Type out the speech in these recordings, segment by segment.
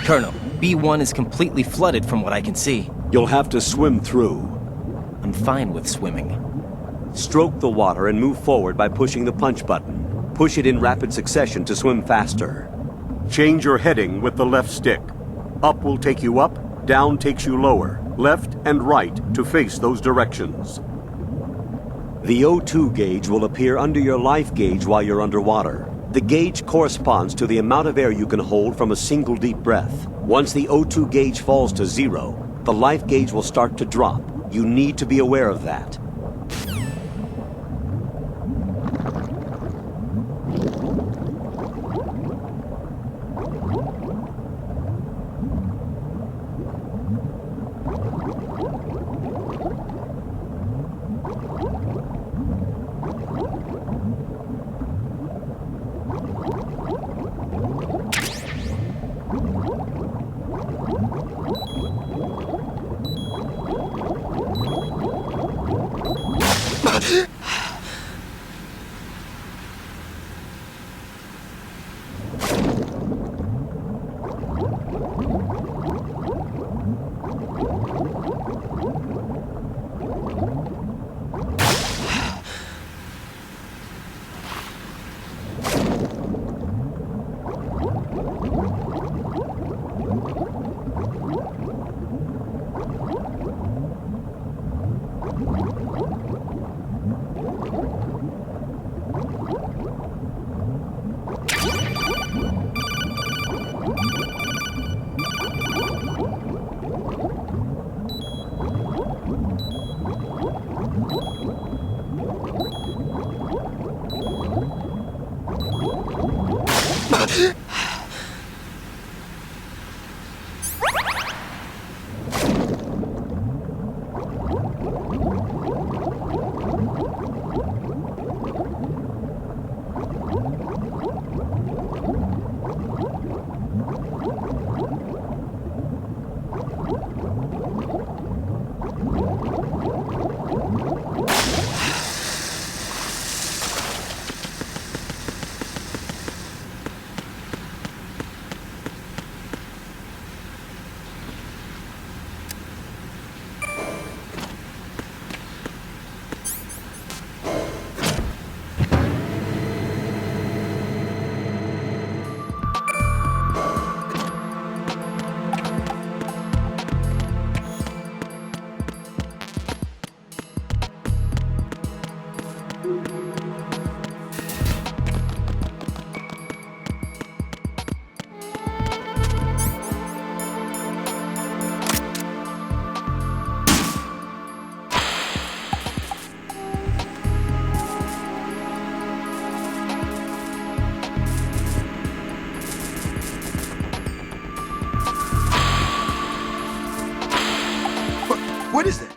Colonel, B1 is completely flooded from what I can see. You'll have to swim through. I'm fine with swimming. Stroke the water and move forward by pushing the punch button. Push it in rapid succession to swim faster. Change your heading with the left stick. Up will take you up, down takes you lower, left and right to face those directions. The O2 gauge will appear under your life gauge while you're underwater. The gauge corresponds to the amount of air you can hold from a single deep breath. Once the O2 gauge falls to 0, the life gauge will start to drop. You need to be aware of that. What is it?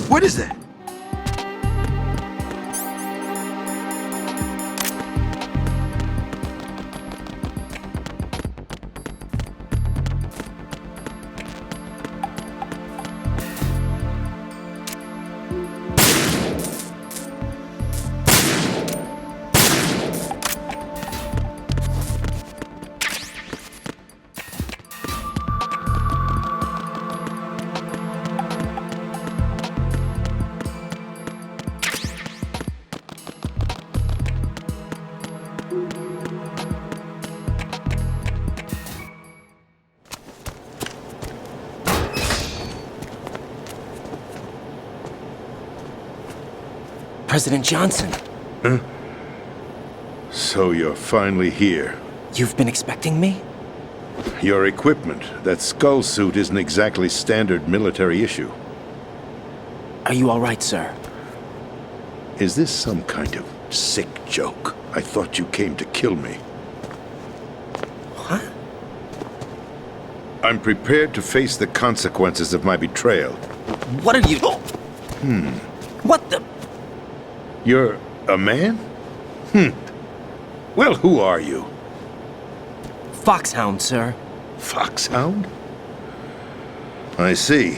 What is that? President Johnson, So you're finally here. you've been expecting me? Your equipment, that skull suit, isn't exactly standard military issue. Are you all right, sir? Is this some kind of sick joke? I thought you came to kill me. What? I'm prepared to face the consequences of my betrayal. What are you... What the... You're a man? Well, who are you? Foxhound, sir. Foxhound? I see.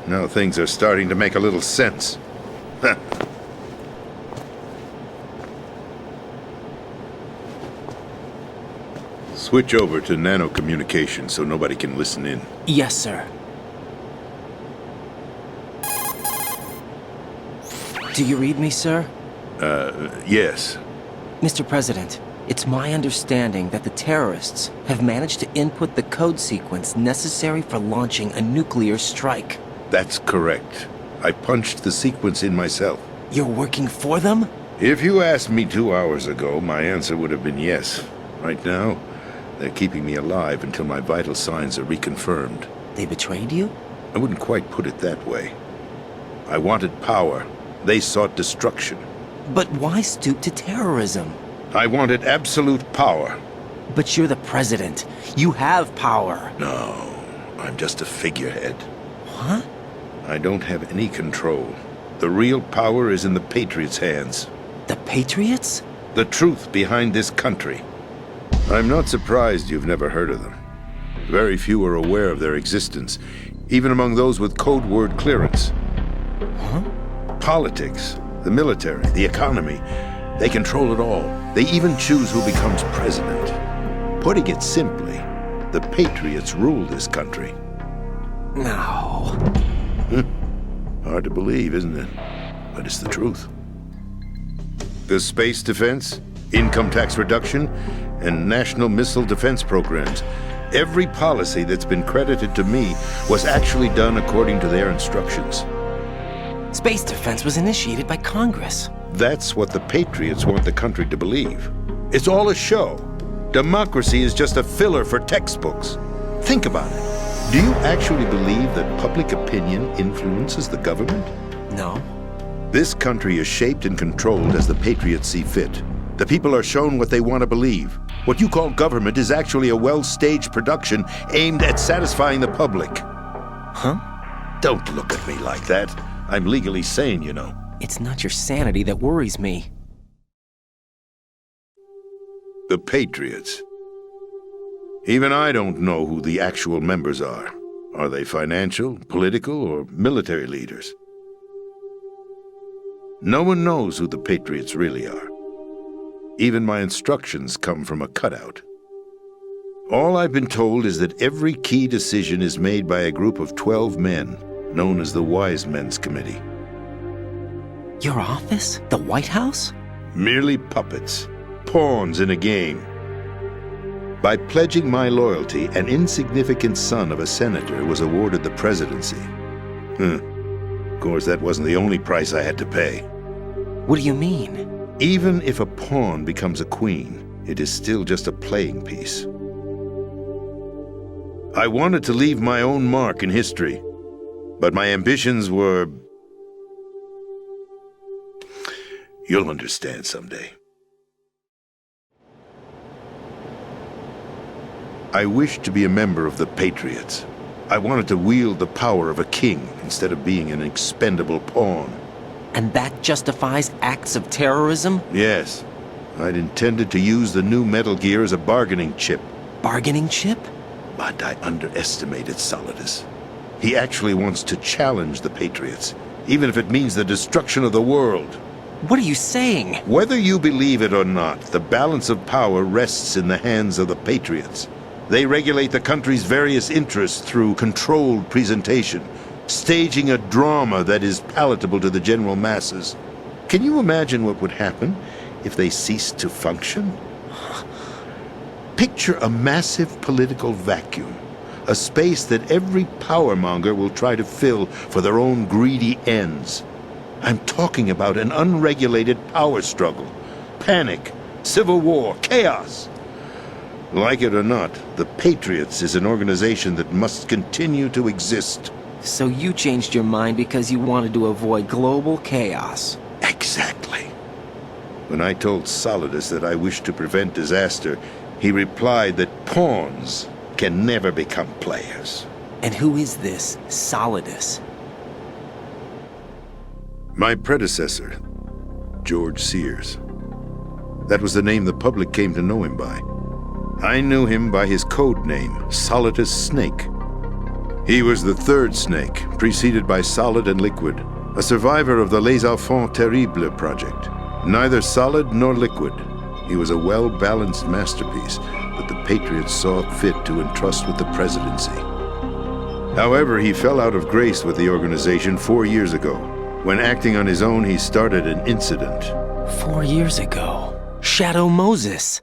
Now things are starting to make a little sense. Switch over to nano-communication so nobody can listen in. Yes, sir. Do you read me, sir? Yes. Mr. President, it's my understanding that the terrorists have managed to input the code sequence necessary for launching a nuclear strike. That's correct. I punched the sequence in myself. You're working for them? If you asked me 2 hours ago, my answer would have been yes. Right now, they're keeping me alive until my vital signs are reconfirmed. They betrayed you? I wouldn't quite put it that way. I wanted power. They sought destruction. But why stoop to terrorism? I wanted absolute power. But you're the president. You have power. No, I'm just a figurehead. What? I don't have any control. The real power is in the Patriots' hands. The Patriots? The truth behind this country. I'm not surprised you've never heard of them. Very few are aware of their existence, even among those with code word clearance. Huh? Politics, the military, the economy, they control it all. They even choose who becomes president. Putting it simply, the Patriots rule this country. No. Hard to believe, isn't it? But it's the truth. The space defense, income tax reduction, and national missile defense programs. Every policy that's been credited to me was actually done according to their instructions. Space defense was initiated by Congress. That's what the Patriots want the country to believe. It's all a show. Democracy is just a filler for textbooks. Think about it. Do you actually believe that public opinion influences the government? No. This country is shaped and controlled as the Patriots see fit. The people are shown what they want to believe. What you call government is actually a well-staged production aimed at satisfying the public. Huh? Don't look at me like that. I'm legally sane, you know. It's not your sanity that worries me. The Patriots. Even I don't know who the actual members are. Are they financial, political, or military leaders? No one knows who the Patriots really are. Even my instructions come from a cutout. All I've been told is that every key decision is made by a group of 12 men, known as the Wise Men's Committee. Your office? The White House? Merely puppets, pawns in a game. By pledging my loyalty, an insignificant son of a senator was awarded the presidency. Of course, that wasn't the only price I had to pay. What do you mean? Even if a pawn becomes a queen, it is still just a playing piece. I wanted to leave my own mark in history, but my ambitions were... You'll understand someday. I wished to be a member of the Patriots. I wanted to wield the power of a king instead of being an expendable pawn. And that justifies acts of terrorism? Yes. I'd intended to use the new Metal Gear as a bargaining chip. Bargaining chip? But I underestimated Solidus. He actually wants to challenge the Patriots, even if it means the destruction of the world. What are you saying? Whether you believe it or not, the balance of power rests in the hands of the Patriots. They regulate the country's various interests through controlled presentation, staging a drama that is palatable to the general masses. Can you imagine what would happen if they ceased to function? Picture a massive political vacuum, a space that every powermonger will try to fill for their own greedy ends. I'm talking about an unregulated power struggle, panic, civil war, chaos. Like it or not, the Patriots is an organization that must continue to exist. So you changed your mind because you wanted to avoid global chaos. Exactly. When I told Solidus that I wished to prevent disaster, he replied that pawns can never become players. And who is this Solidus? My predecessor, George Sears. That was the name the public came to know him by. I knew him by his code name, Solidus Snake. He was the third snake, preceded by Solid and Liquid, a survivor of the Les Enfants Terribles project. Neither Solid nor Liquid. He was a well-balanced masterpiece that the Patriots saw fit to entrust with the presidency. However, he fell out of grace with the organization 4 years ago. When acting on his own, he started an incident. 4 years ago. Shadow Moses.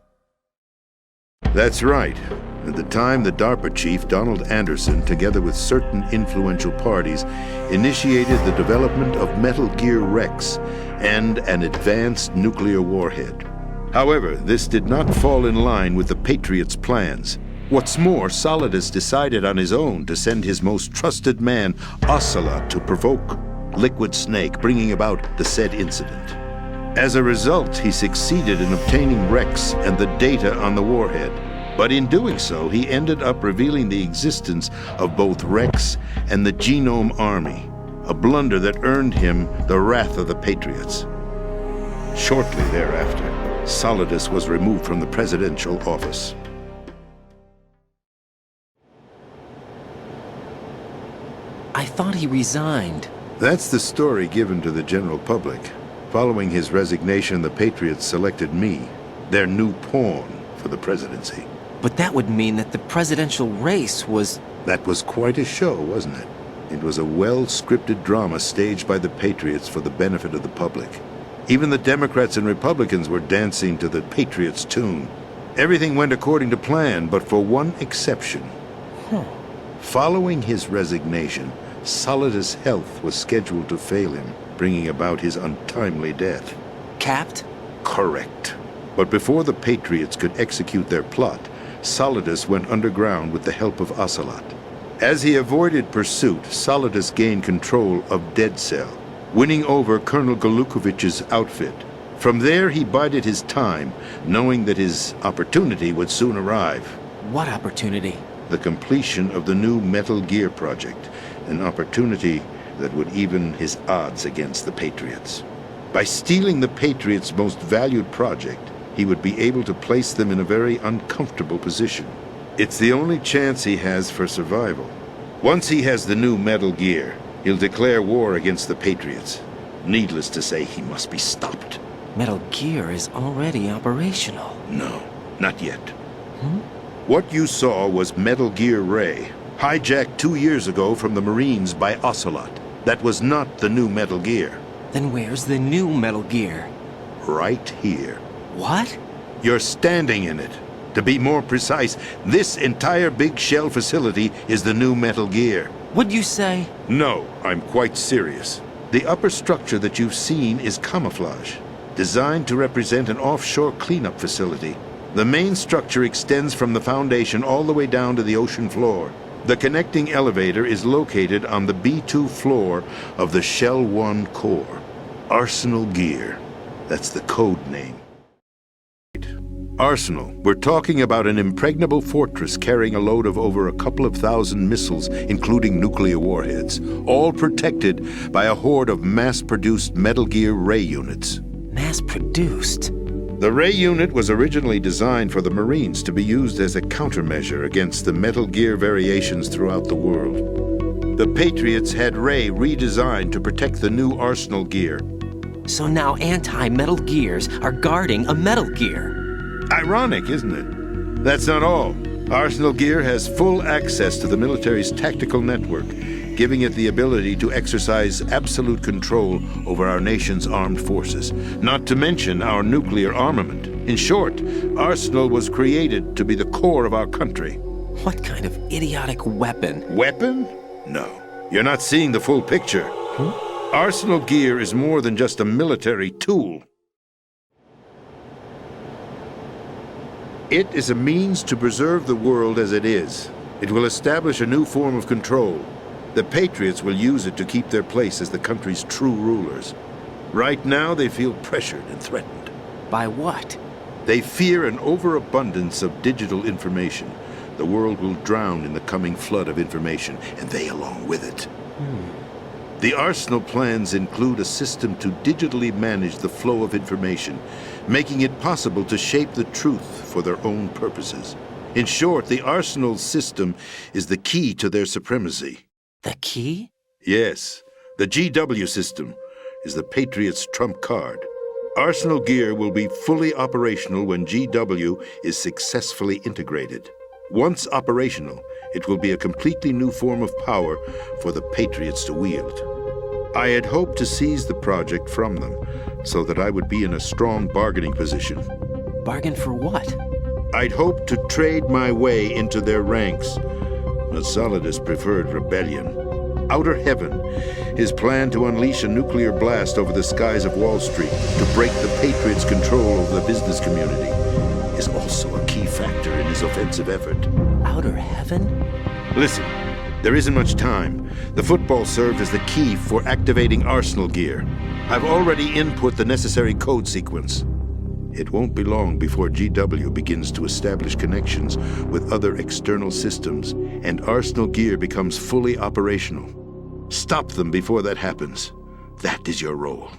That's right. At the time, the DARPA chief, Donald Anderson, together with certain influential parties, initiated the development of Metal Gear Rex and an advanced nuclear warhead. However, this did not fall in line with the Patriots' plans. What's more, Solidus decided on his own to send his most trusted man, Ocelot, to provoke Liquid Snake, bringing about the said incident. As a result, he succeeded in obtaining Rex and the data on the warhead. But in doing so, he ended up revealing the existence of both Rex and the Genome Army, a blunder that earned him the wrath of the Patriots. Shortly thereafter, Solidus was removed from the presidential office. I thought he resigned. That's the story given to the general public. Following his resignation, the Patriots selected me, their new pawn, for the presidency. But that would mean that the presidential race was... That was quite a show, wasn't it? It was a well-scripted drama staged by the Patriots for the benefit of the public. Even the Democrats and Republicans were dancing to the Patriots' tune. Everything went according to plan, but for one exception. Following his resignation, Solidus' health was scheduled to fail him, bringing about his untimely death. Capped? Correct. But before the Patriots could execute their plot, Solidus went underground with the help of Ocelot. As he avoided pursuit, Solidus gained control of Dead Cell, winning over Colonel Golukovich's outfit. From there, he bided his time, knowing that his opportunity would soon arrive. What opportunity? The completion of the new Metal Gear project, an opportunity that would even his odds against the Patriots. By stealing the Patriots' most valued project, he would be able to place them in a very uncomfortable position. It's the only chance he has for survival. Once he has the new Metal Gear, he'll declare war against the Patriots. Needless to say, he must be stopped. Metal Gear is already operational. No, not yet. What you saw was Metal Gear Ray, hijacked 2 years ago from the Marines by Ocelot. That was not the new Metal Gear. Then where's the new Metal Gear? Right here. What? You're standing in it. To be more precise, this entire big shell facility is the new Metal Gear. What'd you say? No, I'm quite serious. The upper structure that you've seen is camouflage, designed to represent an offshore cleanup facility. The main structure extends from the foundation all the way down to the ocean floor. The connecting elevator is located on the B2 floor of the Shell 1 core. Arsenal Gear. That's the code name. Arsenal. We're talking about an impregnable fortress carrying a load of over a couple of thousand missiles, including nuclear warheads, all protected by a horde of mass-produced Metal Gear Ray units. Mass-produced? The Ray unit was originally designed for the Marines to be used as a countermeasure against the Metal Gear variations throughout the world. The Patriots had Ray redesigned to protect the new Arsenal Gear. So now anti-Metal Gears are guarding a Metal Gear. Ironic, isn't it? That's not all. Arsenal Gear has full access to the military's tactical network, giving it the ability to exercise absolute control over our nation's armed forces, not to mention our nuclear armament. In short, Arsenal was created to be the core of our country. What kind of idiotic weapon? Weapon? No. You're not seeing the full picture. Arsenal Gear is more than just a military tool. It is a means to preserve the world as it is. It will establish a new form of control. The Patriots will use it to keep their place as the country's true rulers. Right now, they feel pressured and threatened. By what? They fear an overabundance of digital information. The world will drown in the coming flood of information, and they along with it. The Arsenal plans include a system to digitally manage the flow of information, making it possible to shape the truth for their own purposes. In short, the Arsenal system is the key to their supremacy. The key? Yes, the GW system is the Patriots' trump card. Arsenal gear will be fully operational when GW is successfully integrated. Once operational, it will be a completely new form of power for the Patriots to wield. I had hoped to seize the project from them so that I would be in a strong bargaining position. Bargain for what? I'd hoped to trade my way into their ranks, but Solidus preferred rebellion. Outer Heaven, his plan to unleash a nuclear blast over the skies of Wall Street to break the Patriots' control over the business community, is also a key factor in his offensive effort. Outer Heaven? Listen, there isn't much time. The football served as the key for activating Arsenal gear. I've already input the necessary code sequence. It won't be long before GW begins to establish connections with other external systems, and Arsenal gear becomes fully operational. Stop them before that happens. That is your role.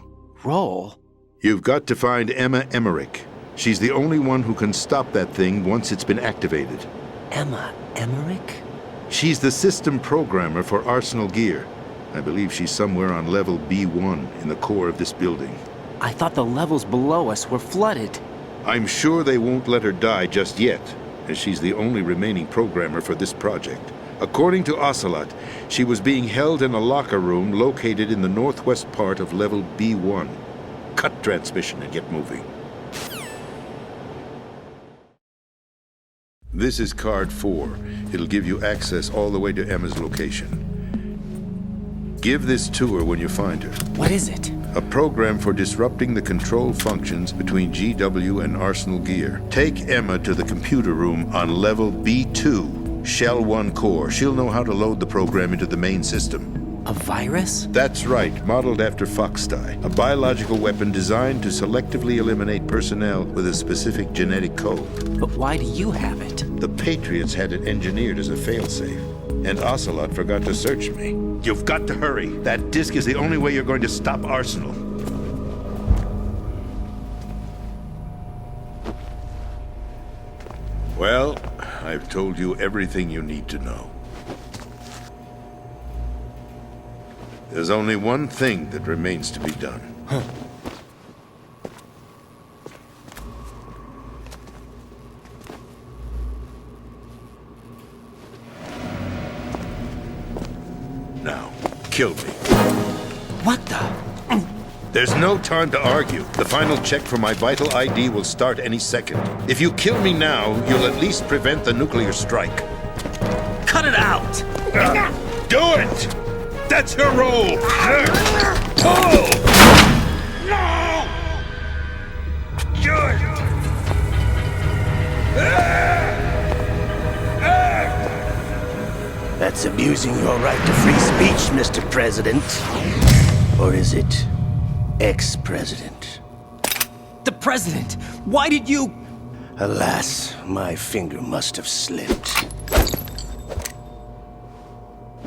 Role? You've got to find Emma Emmerich. She's the only one who can stop that thing once it's been activated. Emma Emmerich? She's the system programmer for Arsenal gear. I believe she's somewhere on level B1 in the core of this building. I thought the levels below us were flooded. I'm sure they won't let her die just yet, as she's the only remaining programmer for this project. According to Ocelot, she was being held in a locker room located in the northwest part of level B1. Cut transmission and get moving. This is card 4. It'll give you access all the way to Emma's location. Give this to her when you find her. What is it? A program for disrupting the control functions between GW and Arsenal gear. Take Emma to the computer room on level B2, Shell 1 core. She'll know how to load the program into the main system. A virus? That's right, modeled after Foxdie, a biological weapon designed to selectively eliminate personnel with a specific genetic code. But why do you have it? The Patriots had it engineered as a failsafe, and Ocelot forgot to search me. You've got to hurry. That disk is the only way you're going to stop Arsenal. Well, I've told you everything you need to know. There's only one thing that remains to be done. Now, kill me. What the? There's no time to argue. The final check for my vital ID will start any second. If you kill me now, you'll at least prevent the nuclear strike. Cut it out! Do it! That's your role! Pull! No! Good! That's abusing your right to free speech, Mr. President. Or is it ex-president? The president! Why did you... Alas, my finger must have slipped.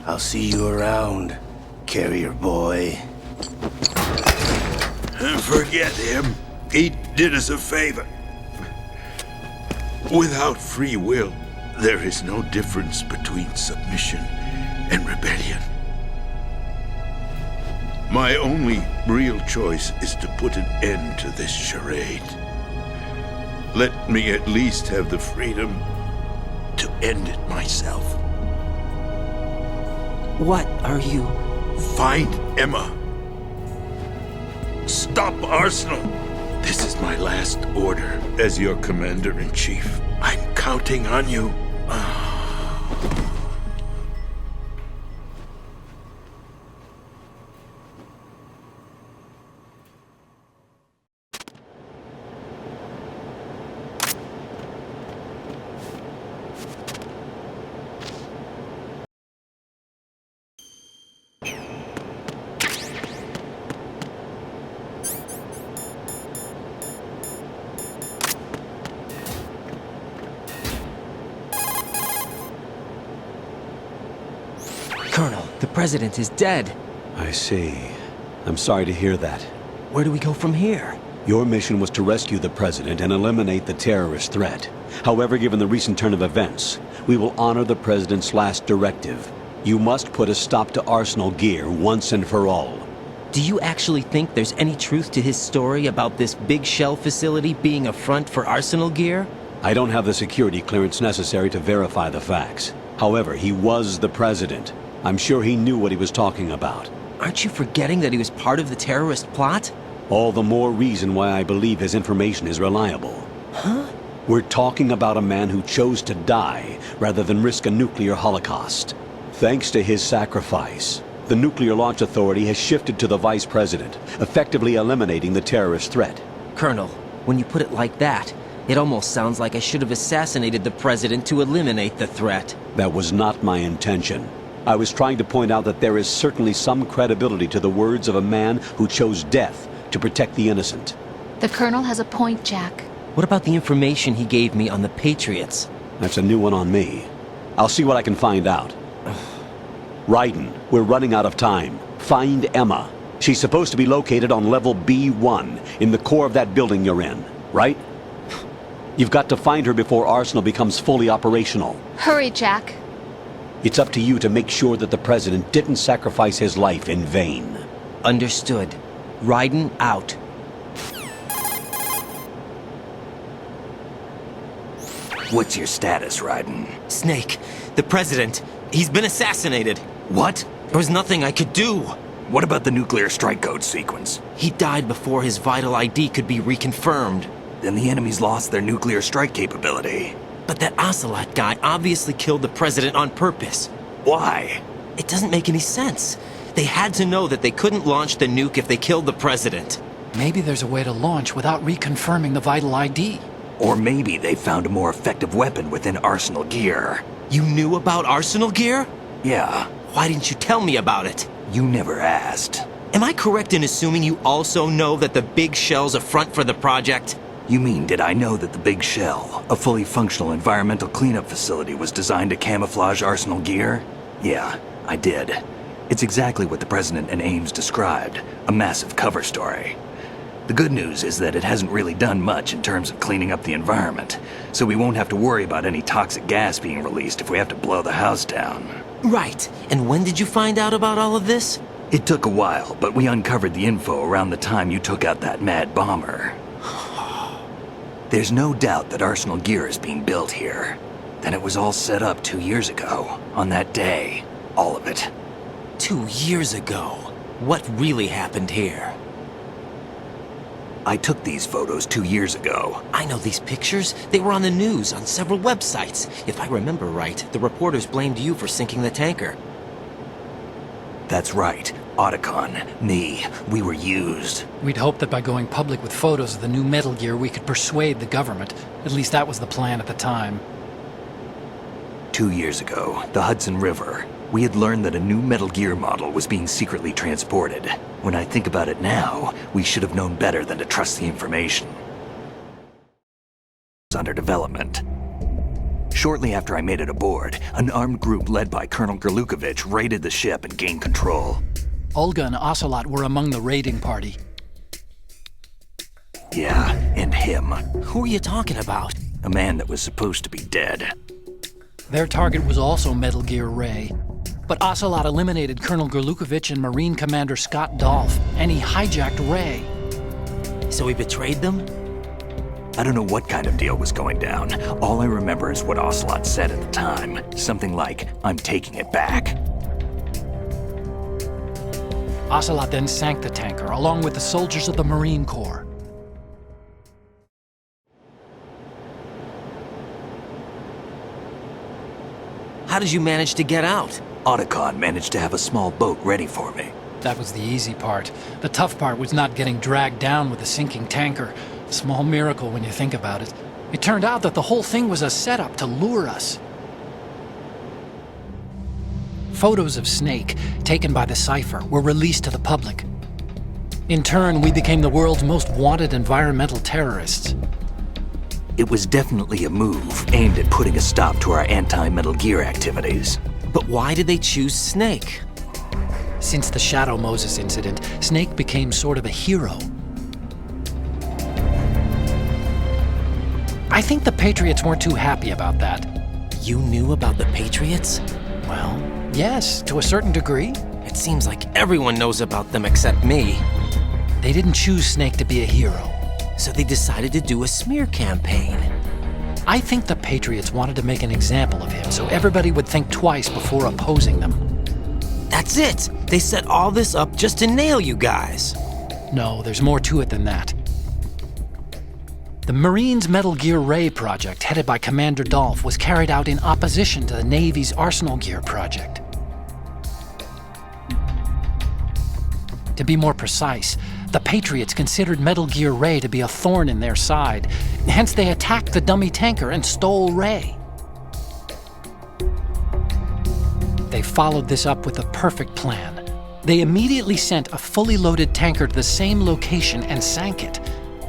I'll see you around, carrier boy. Forget him. He did us a favor. Without free will, there is no difference between submission and rebellion. My only real choice is to put an end to this charade. Let me at least have the freedom to end it myself. What are you... Find Emma. Stop Arsenal. This is my last order as your commander-in-chief. I'm counting on you. Colonel, the president is dead. I see. I'm sorry to hear that. Where do we go from here? Your mission was to rescue the president and eliminate the terrorist threat. However, given the recent turn of events, we will honor the President's last directive. You must put a stop to Arsenal Gear once and for all. Do you actually think there's any truth to his story about this big shell facility being a front for Arsenal Gear? I don't have the security clearance necessary to verify the facts. However, he was the President. I'm sure he knew what he was talking about. Aren't you forgetting that he was part of the terrorist plot? All the more reason why I believe his information is reliable. Huh? We're talking about a man who chose to die rather than risk a nuclear holocaust. Thanks to his sacrifice, the Nuclear Launch Authority has shifted to the Vice President, effectively eliminating the terrorist threat. Colonel, when you put it like that, it almost sounds like I should have assassinated the President to eliminate the threat. That was not my intention. I was trying to point out that there is certainly some credibility to the words of a man who chose death to protect the innocent. The Colonel has a point, Jack. What about the information he gave me on the Patriots? That's a new one on me. I'll see what I can find out. Raiden, we're running out of time. Find Emma. She's supposed to be located on level B1, in the core of that building you're in, right? You've got to find her before Arsenal becomes fully operational. Hurry, Jack. It's up to you to make sure that the President didn't sacrifice his life in vain. Understood. Raiden out. What's your status, Raiden? Snake, the President, he's been assassinated. What? There was nothing I could do. What about the nuclear strike code sequence? He died before his vital ID could be reconfirmed. Then the enemy's lost their nuclear strike capability. But that Ocelot guy obviously killed the President on purpose. Why? It doesn't make any sense. They had to know that they couldn't launch the nuke if they killed the President. Maybe there's a way to launch without reconfirming the vital ID. Or maybe they found a more effective weapon within Arsenal Gear. You knew about Arsenal Gear? Yeah, Why didn't you tell me about it? you never asked. Am I correct in assuming you also know that the big shell's a front for the project? You mean, did I know that the Big Shell, a fully functional environmental cleanup facility, was designed to camouflage Arsenal Gear? Yeah, I did. It's exactly what the President and Ames described, a massive cover story. The good news is that it hasn't really done much in terms of cleaning up the environment, so we won't have to worry about any toxic gas being released if we have to blow the house down. Right. And when did you find out about all of this? It took a while, but we uncovered the info around the time you took out that mad bomber. There's no doubt that Arsenal Gear is being built here. Then it was all set up 2 years ago, on that day. All of it. 2 years ago. What really happened here? I took these photos 2 years ago. I know these pictures. They were on the news, on several websites. If I remember right, the reporters blamed you for sinking the tanker. That's right. Otacon, me, we were used. We'd hoped that by going public with photos of the new Metal Gear, we could persuade the government. At least that was the plan at the time. 2 years ago, the Hudson River, we had learned that a new Metal Gear model was being secretly transported. When I think about it now, we should have known better than to trust the information. It's under development. Shortly after I made it aboard, an armed group led by Colonel Gerlukovich raided the ship and gained control. Olga and Ocelot were among the raiding party. Yeah, and him. Who are you talking about? A man that was supposed to be dead. Their target was also Metal Gear Ray. But Ocelot eliminated Colonel Gerlukovich and Marine Commander Scott Dolph, and he hijacked Ray. So he betrayed them? I don't know what kind of deal was going down. All I remember is what Ocelot said at the time. Something like, "I'm taking it back." Ocelot then sank the tanker, along with the soldiers of the Marine Corps. How did you manage to get out? Otacon managed to have a small boat ready for me. That was the easy part. The tough part was not getting dragged down with the sinking tanker. A small miracle when you think about it. It turned out that the whole thing was a setup to lure us. Photos of Snake, taken by the Cypher, were released to the public. In turn, we became the world's most wanted environmental terrorists. It was definitely a move aimed at putting a stop to our anti-Metal Gear activities. But why did they choose Snake? Since the Shadow Moses incident, Snake became sort of a hero. I think the Patriots weren't too happy about that. You knew about the Patriots? Well, yes, to a certain degree. It seems like everyone knows about them except me. They didn't choose Snake to be a hero. So they decided to do a smear campaign. I think the Patriots wanted to make an example of him so everybody would think twice before opposing them. That's it! They set all this up just to nail you guys. No, there's more to it than that. The Marines' Metal Gear Ray project, headed by Commander Dolph, was carried out in opposition to the Navy's Arsenal Gear project. To be more precise, the Patriots considered Metal Gear Ray to be a thorn in their side. Hence, they attacked the dummy tanker and stole Ray. They followed this up with a perfect plan. They immediately sent a fully loaded tanker to the same location and sank it,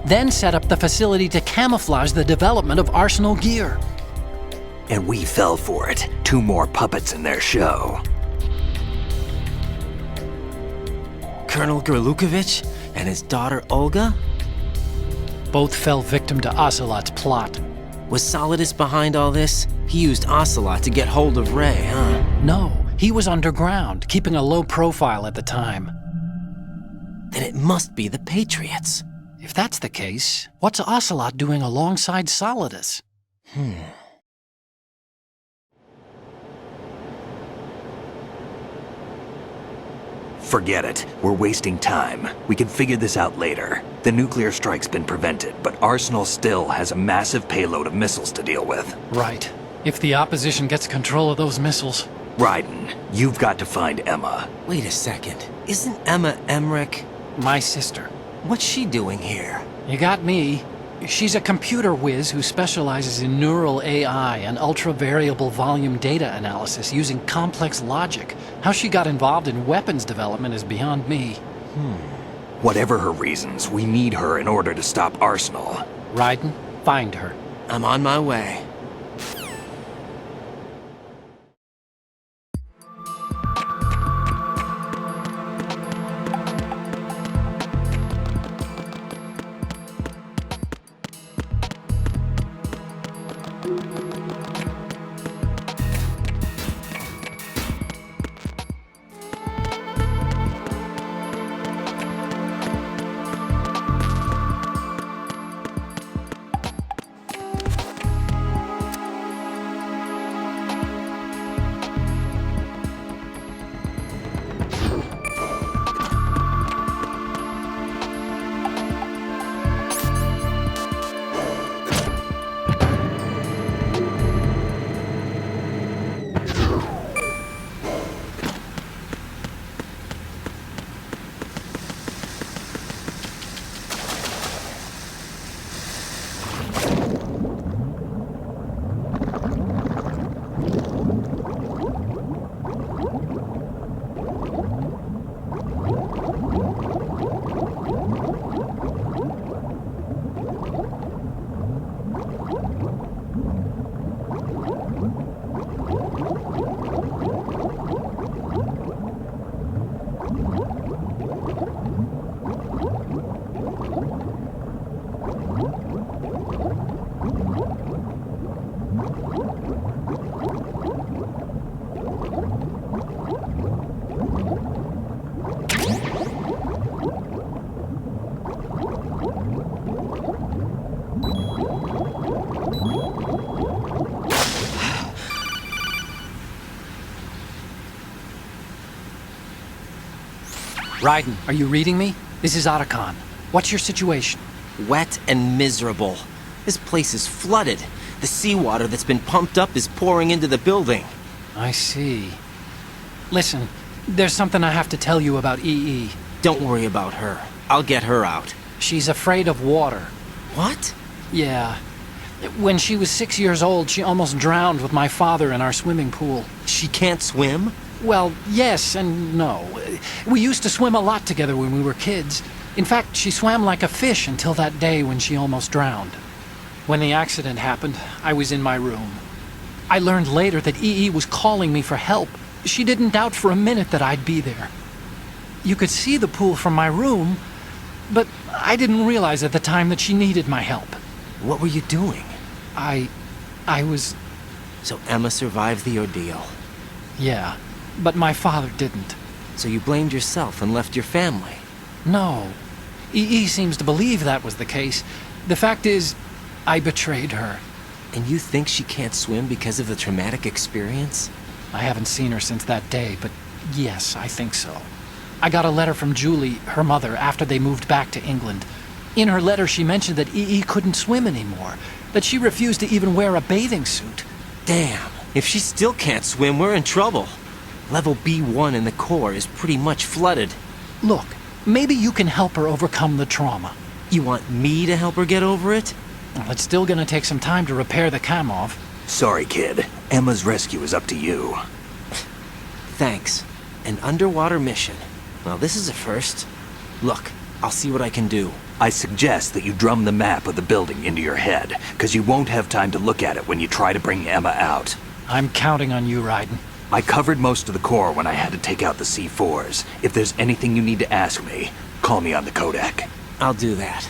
then set up the facility to camouflage the development of Arsenal Gear. And we fell for it. 2 more puppets in their show. Colonel Gerlukovich and his daughter Olga? Both fell victim to Ocelot's plot. Was Solidus behind all this? He used Ocelot to get hold of Ray, huh? No, he was underground, keeping a low profile at the time. Then it must be the Patriots. If that's the case, what's Ocelot doing alongside Solidus? Forget it. We're wasting time. We can figure this out later. The nuclear strike's been prevented, but Arsenal still has a massive payload of missiles to deal with. Right. If the opposition gets control of those missiles. Raiden, you've got to find Emma. Wait a second. Isn't Emma Emmerich? My sister. What's she doing here? You got me. She's a computer whiz who specializes in neural AI and ultra-variable volume data analysis using complex logic. How she got involved in weapons development is beyond me. Whatever her reasons, we need her in order to stop Arsenal. Raiden, find her. I'm on my way. Raiden, are you reading me? This is Otacon. What's your situation? Wet and miserable. This place is flooded. The seawater that's been pumped up is pouring into the building. I see. Listen, there's something I have to tell you about EE. Don't worry about her. I'll get her out. She's afraid of water. What? Yeah. When she was 6 years old, she almost drowned with my father in our swimming pool. She can't swim? Well, yes and no. We used to swim a lot together when we were kids. In fact, she swam like a fish until that day when she almost drowned. When the accident happened, I was in my room. I learned later that EE was calling me for help. She didn't doubt for a minute that I'd be there. You could see the pool from my room, but I didn't realize at the time that she needed my help. What were you doing? I was... So Emma survived the ordeal. Yeah, but my father didn't. So you blamed yourself and left your family. No. EE seems to believe that was the case. The fact is, I betrayed her. And you think she can't swim because of the traumatic experience? I haven't seen her since that day, but yes, I think so. I got a letter from Julie, her mother, after they moved back to England. In her letter, she mentioned that EE couldn't swim anymore, that she refused to even wear a bathing suit. Damn, if she still can't swim, we're in trouble. Level B1 in the core is pretty much flooded. Look, maybe you can help her overcome the trauma. You want me to help her get over it? Well, it's still gonna take some time to repair the Kamov. Sorry, kid. Emma's rescue is up to you. Thanks. An underwater mission. Well, this is a first. Look, I'll see what I can do. I suggest that you drum the map of the building into your head, because you won't have time to look at it when you try to bring Emma out. I'm counting on you, Raiden. I covered most of the core when I had to take out the C4s. If there's anything you need to ask me, call me on the Kodak. I'll do that.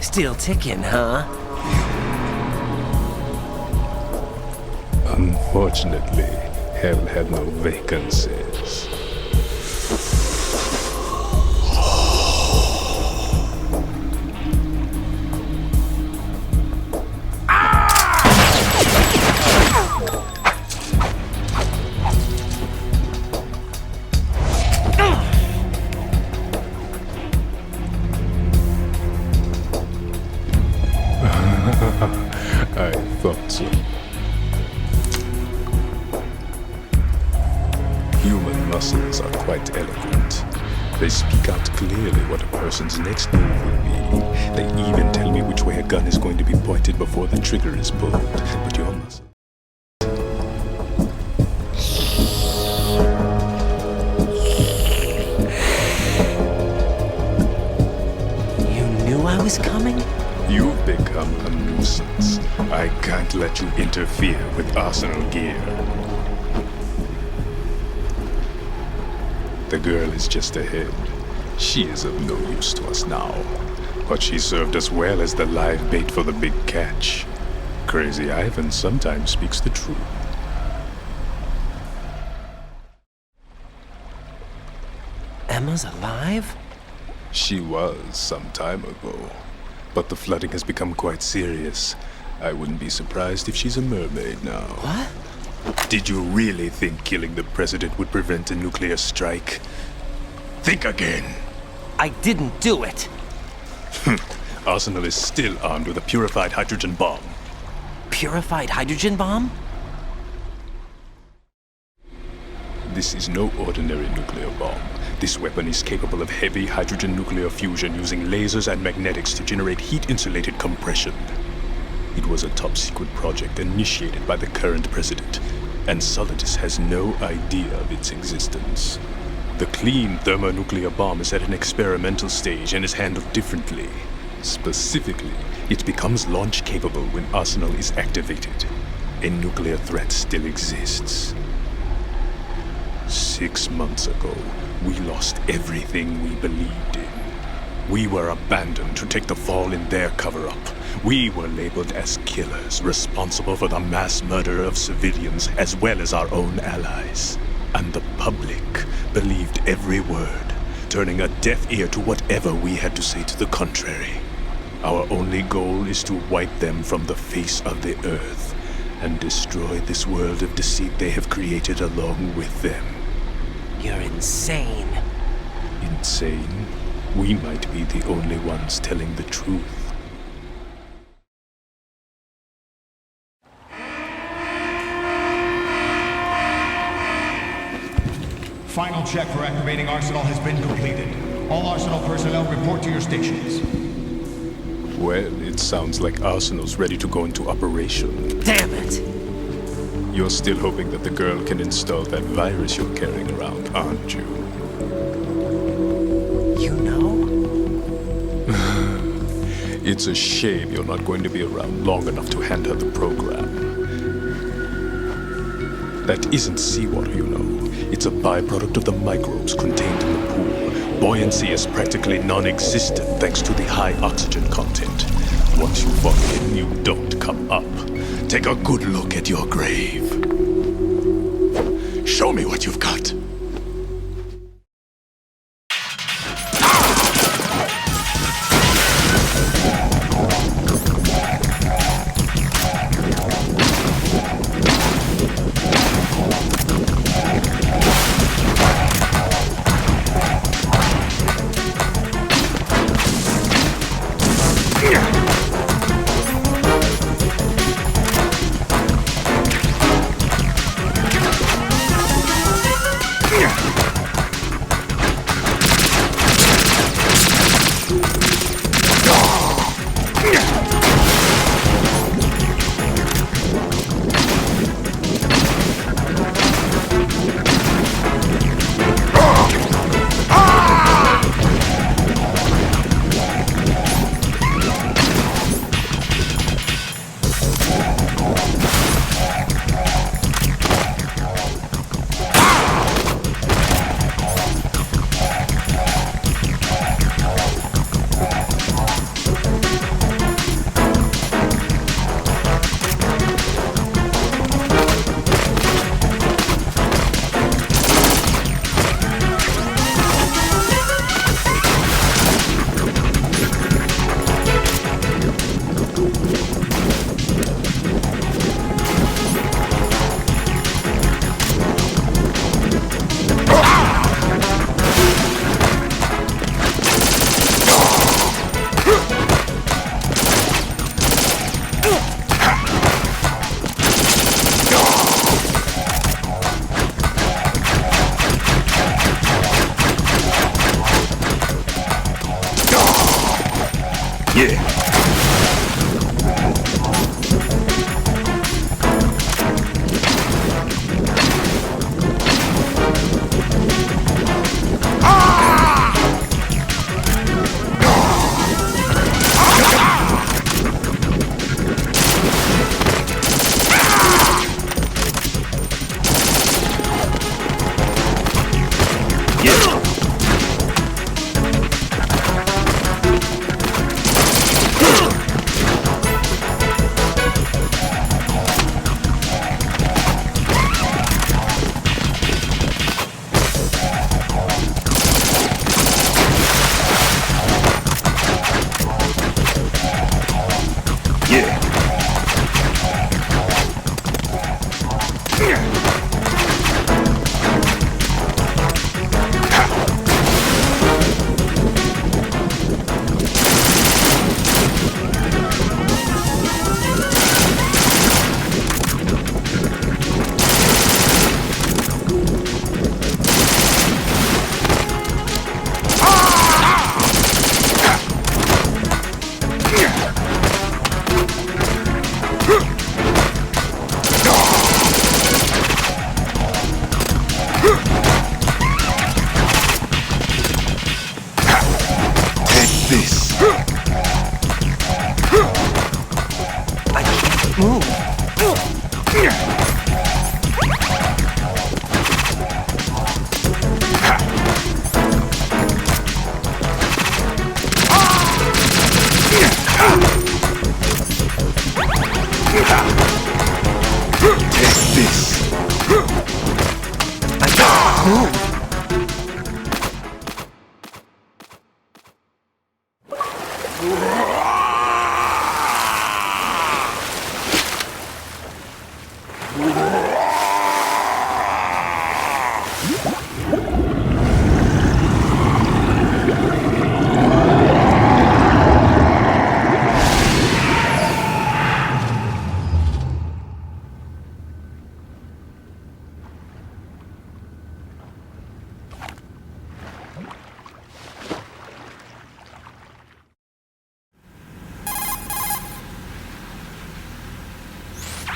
Still ticking, huh? Unfortunately, hell had no vacancies. I thought so. Human muscles are quite eloquent. They speak out clearly what a person's next move will be. They even tell me which way a gun is going to be pointed before the trigger is pulled. But your muscles... You knew I was coming? You've become a nuisance. I can't let you interfere with Arsenal gear. The girl is just ahead. She is of no use to us now. But she served us well as the live bait for the big catch. Crazy Ivan sometimes speaks the truth. Emma's alive? She was some time ago. But the flooding has become quite serious. I wouldn't be surprised if she's a mermaid now. What? Did you really think killing the president would prevent a nuclear strike? Think again. I didn't do it. Arsenal is still armed with a purified hydrogen bomb. Purified hydrogen bomb? This is no ordinary nuclear bomb. This weapon is capable of heavy hydrogen nuclear fusion using lasers and magnetics to generate heat-insulated compression. It was a top-secret project initiated by the current president, and Solidus has no idea of its existence. The clean thermonuclear bomb is at an experimental stage and is handled differently. Specifically, it becomes launch-capable when Arsenal is activated. A nuclear threat still exists. 6 months ago, we lost everything we believed in. We were abandoned to take the fall in their cover-up. We were labeled as killers, responsible for the mass murder of civilians as well as our own allies. And the public believed every word, turning a deaf ear to whatever we had to say to the contrary. Our only goal is to wipe them from the face of the earth and destroy this world of deceit they have created along with them. You're insane. Insane? We might be the only ones telling the truth. Final check for activating Arsenal has been completed. All Arsenal personnel report to your stations. Well, it sounds like Arsenal's ready to go into operation. Damn it! You're still hoping that the girl can install that virus you're carrying around, aren't you? You know? It's a shame you're not going to be around long enough to hand her the program. That isn't seawater, you know. It's a byproduct of the microbes contained in the pool. Buoyancy is practically non-existent thanks to the high oxygen content. Once you fall in, you don't come up. Take a good look at your grave. Show me what you've got.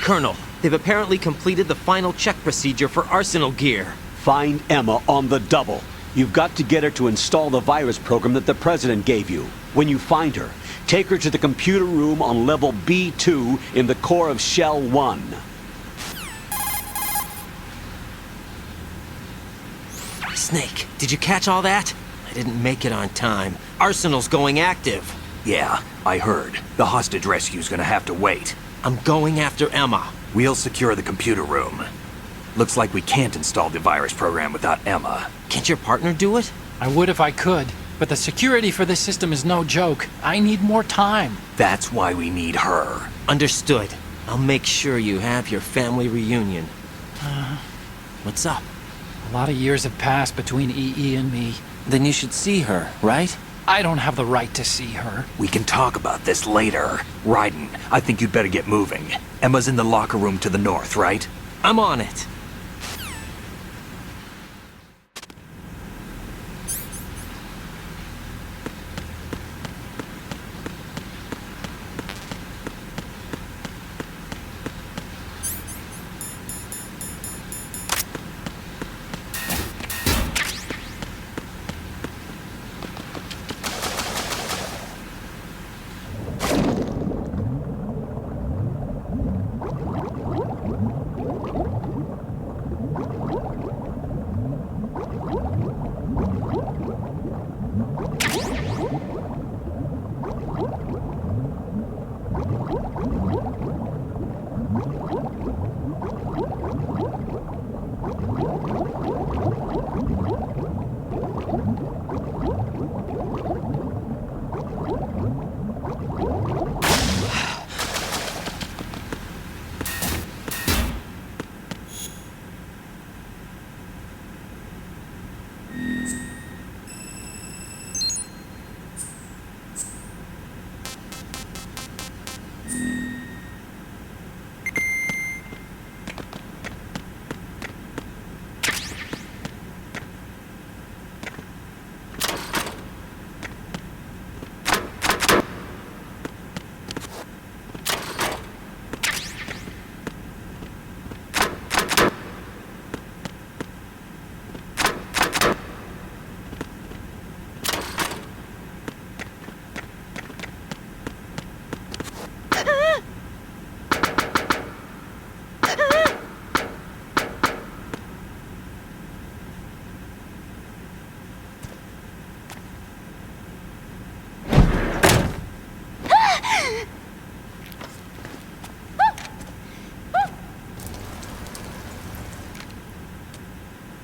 Colonel, they've apparently completed the final check procedure for Arsenal gear. Find Emma on the double. You've got to get her to install the virus program that the President gave you. When you find her, take her to the computer room on level B2 in the core of Shell 1. Snake, did you catch all that? I didn't make it on time. Arsenal's going active. Yeah, I heard. The hostage rescue's gonna have to wait. I'm going after Emma. We'll secure the computer room. Looks like we can't install the virus program without Emma. Can't your partner do it? I would if I could, but the security for this system is no joke. I need more time. That's why we need her. Understood. I'll make sure you have your family reunion. What's up? A lot of years have passed between EE and me. Then you should see her, right? I don't have the right to see her. We can talk about this later. Raiden, I think you'd better get moving. Emma's in the locker room to the north, right? I'm on it.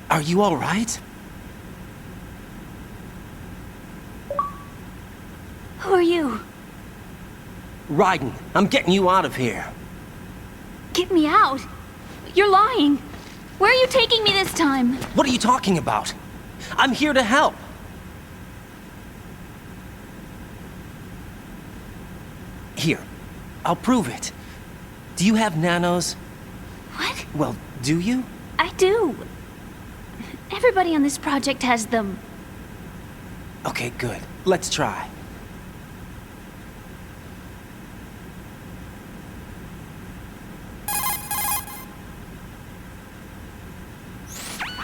Are you all right? Who are you? Raiden, I'm getting you out of here. Get me out. You're lying. Where are you taking me this time? What are you talking about? I'm here to help. Here, I'll prove it. Do you have nanos? What? Well, do you? I do. Everybody on this project has them. Okay, good. Let's try.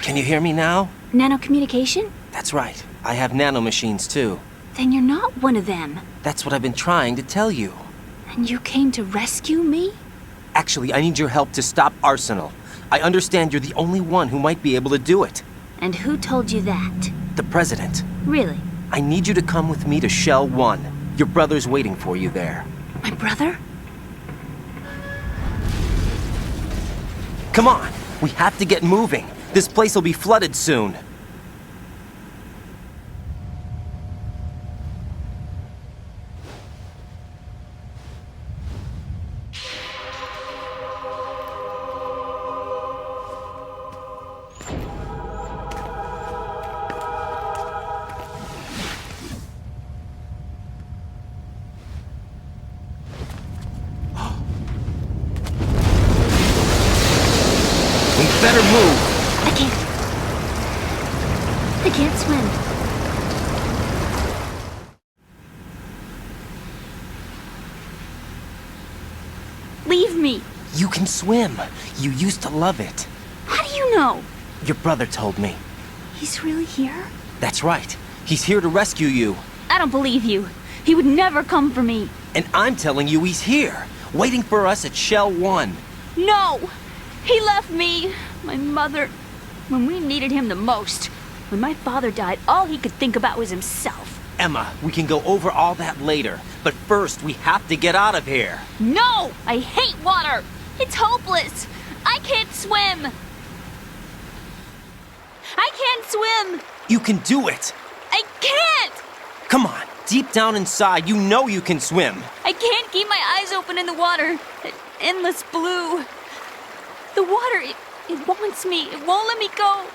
Can you hear me now? Nanocommunication? That's right. I have nanomachines too. Then you're not one of them. That's what I've been trying to tell you. And you came to rescue me? Actually, I need your help to stop Arsenal. I understand you're the only one who might be able to do it. And who told you that? The President. Really? I need you to come with me to Shell 1. Your brother's waiting for you there. My brother? Come on! We have to get moving. This place will be flooded soon. We better move! I can't swim. Leave me. You can swim. You used to love it. How do you know? Your brother told me. He's really here? That's right. He's here to rescue you. I don't believe you. He would never come for me. And I'm telling you he's here, waiting for us at Shell 1. No! He left me, my mother, when we needed him the most. When my father died, all he could think about was himself. Emma, we can go over all that later. But first, we have to get out of here. No! I hate water! It's hopeless! I can't swim! I can't swim! You can do it. I can't! Come on, deep down inside, you know you can swim. I can't keep my eyes open in the water. That endless blue. The water, it wants me. It won't let me go.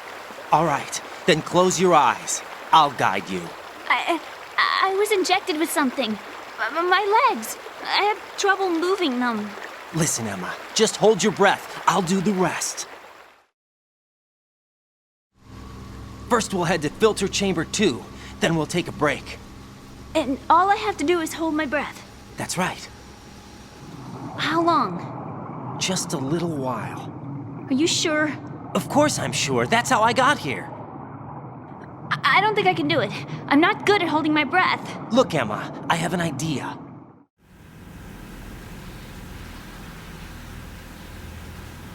All right, then close your eyes. I'll guide you. I was injected with something. My legs. I have trouble moving them. Listen, Emma, just hold your breath. I'll do the rest. First, we'll head to filter chamber 2. Then we'll take a break. And all I have to do is hold my breath. That's right. How long? Just a little while. Are you sure? Of course I'm sure. That's how I got here. I don't think I can do it. I'm not good at holding my breath. Look, Emma, I have an idea.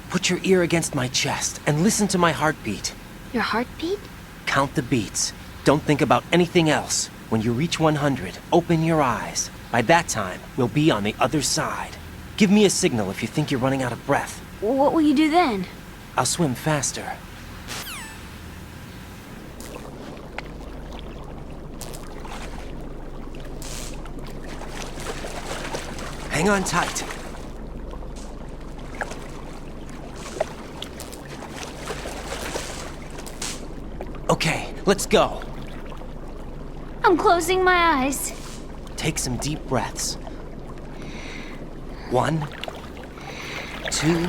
Put your ear against my chest and listen to my heartbeat. Your heartbeat? Count the beats. Don't think about anything else. When you reach 100, open your eyes. By that time, we'll be on the other side. Give me a signal if you think you're running out of breath. What will you do then? I'll swim faster. Hang on tight. Okay, let's go. I'm closing my eyes. Take some deep breaths. 1, 2,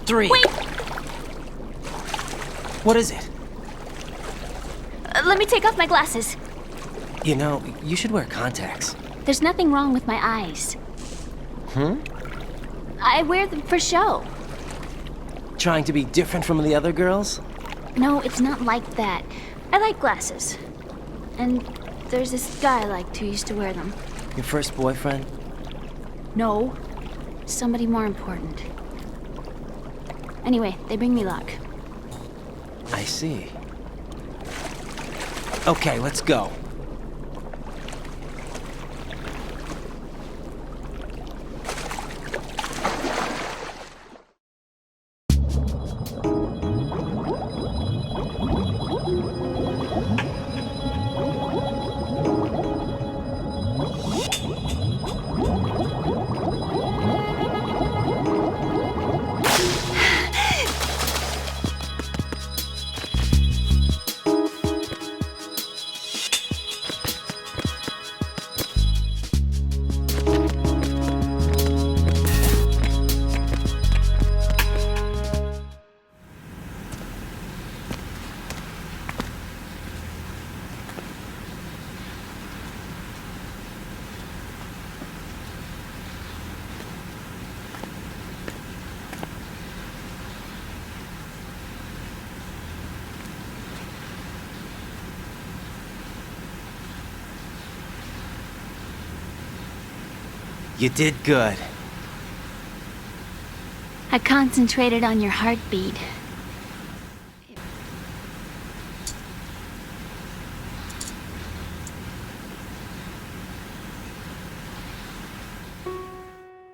3. Wait! What is it? Let me take off my glasses. You know, you should wear contacts. There's nothing wrong with my eyes. I wear them for show. Trying to be different from the other girls? No, it's not like that. I like glasses. And there's this guy I liked who used to wear them. Your first boyfriend? No. Somebody more important. Anyway, they bring me luck. I see. Okay, let's go. You did good. I concentrated on your heartbeat.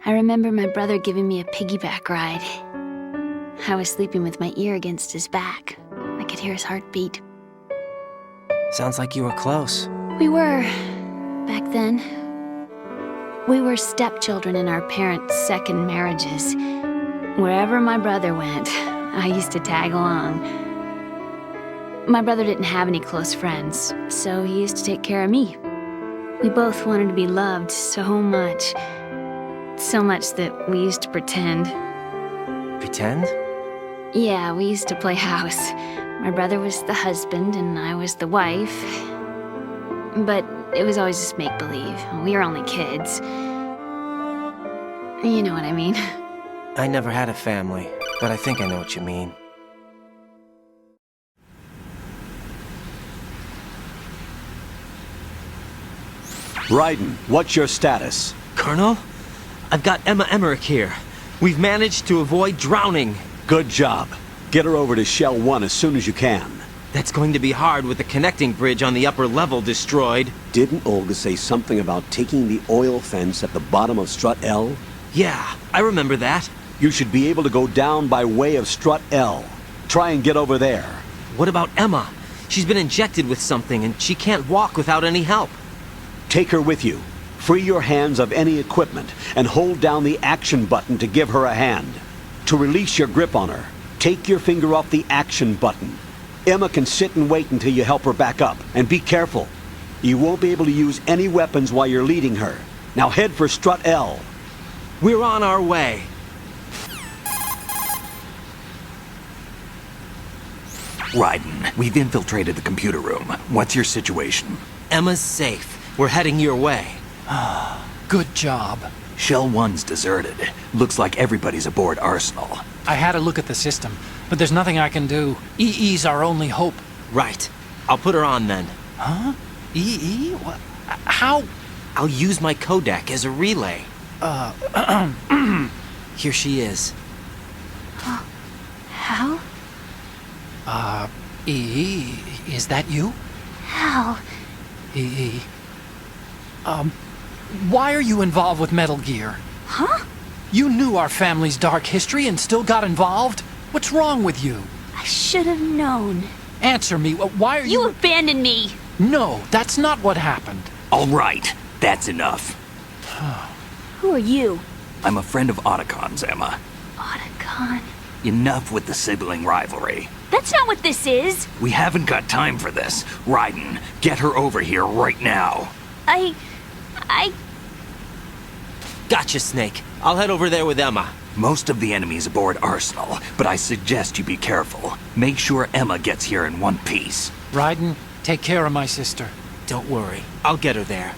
I remember my brother giving me a piggyback ride. I was sleeping with my ear against his back. I could hear his heartbeat. Sounds like you were close. We were, back then. We were stepchildren in our parents' second marriages. Wherever my brother went, I used to tag along. My brother didn't have any close friends, so he used to take care of me. We both wanted to be loved so much. So much that we used to pretend. Pretend? Yeah, we used to play house. My brother was the husband and I was the wife. But it was always just make-believe. We were only kids. You know what I mean. I never had a family, but I think I know what you mean. Raiden, what's your status? Colonel? I've got Emma Emmerich here. We've managed to avoid drowning. Good job. Get her over to Shell 1 as soon as you can. That's going to be hard with the connecting bridge on the upper level destroyed. Didn't Olga say something about taking the oil fence at the bottom of Strut L? Yeah, I remember that. You should be able to go down by way of Strut L. Try and get over there. What about Emma? She's been injected with something and she can't walk without any help. Take her with you. Free your hands of any equipment and hold down the action button to give her a hand. To release your grip on her, take your finger off the action button. Emma can sit and wait until you help her back up. And be careful. You won't be able to use any weapons while you're leading her. Now head for Strut L. We're on our way. Raiden, we've infiltrated the computer room. What's your situation? Emma's safe. We're heading your way. Good job. Shell 1's deserted. Looks like everybody's aboard Arsenal. I had a look at the system, but there's nothing I can do. EE's our only hope. Right. I'll put her on then. Huh? EE? What? How? I'll use my codec as a relay. Here she is. Hal? EE, is that you? Hal? EE. Why are you involved with Metal Gear? Huh? You knew our family's dark history and still got involved? What's wrong with you? I should have known. Answer me. Why are You abandoned me! No, that's not what happened. All right, that's enough. Who are you? I'm a friend of Otacon's, Emma. Otacon. Enough with the sibling rivalry. That's not what this is! We haven't got time for this. Raiden, get her over here right now. I... Gotcha, Snake. I'll head over there with Emma. Most of the enemy's aboard Arsenal, but I suggest you be careful. Make sure Emma gets here in one piece. Raiden, take care of my sister. Don't worry. I'll get her there.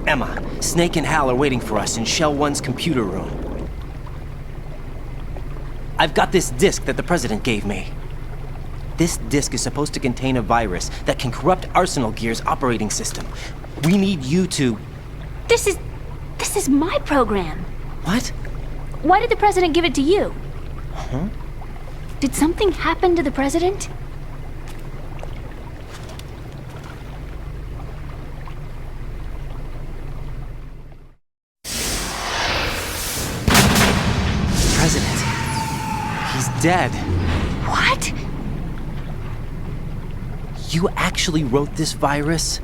Emma, Snake and Hal are waiting for us in Shell 1's computer room. I've got this disk that the President gave me. This disk is supposed to contain a virus that can corrupt Arsenal Gear's operating system. We need you to... This is my program. What? Why did the President give it to you? Huh? Did something happen to the President? President. He's dead. What? You actually wrote this virus?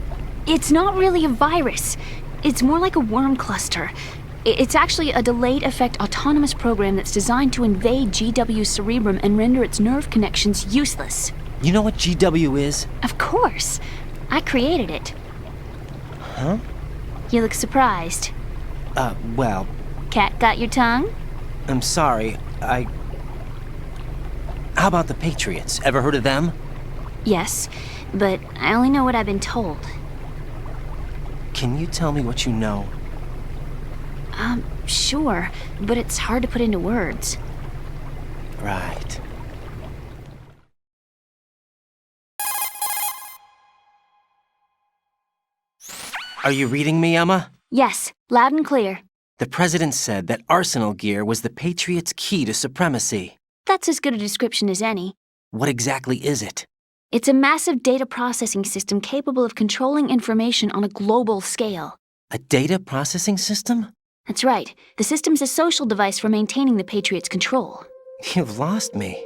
It's not really a virus. It's more like a worm cluster. It's actually a delayed effect autonomous program that's designed to invade GW's cerebrum and render its nerve connections useless. You know what GW is? Of course. I created it. Huh? You look surprised. Well, Cat got your tongue? I'm sorry. How about the Patriots? Ever heard of them? Yes, but I only know what I've been told. Can you tell me what you know? Sure, but it's hard to put into words. Right. Are you reading me, Emma? Yes, loud and clear. The President said that Arsenal Gear was the Patriots' key to supremacy. That's as good a description as any. What exactly is it? It's a massive data processing system capable of controlling information on a global scale. A data processing system? That's right. The system's a social device for maintaining the Patriots' control. You've lost me.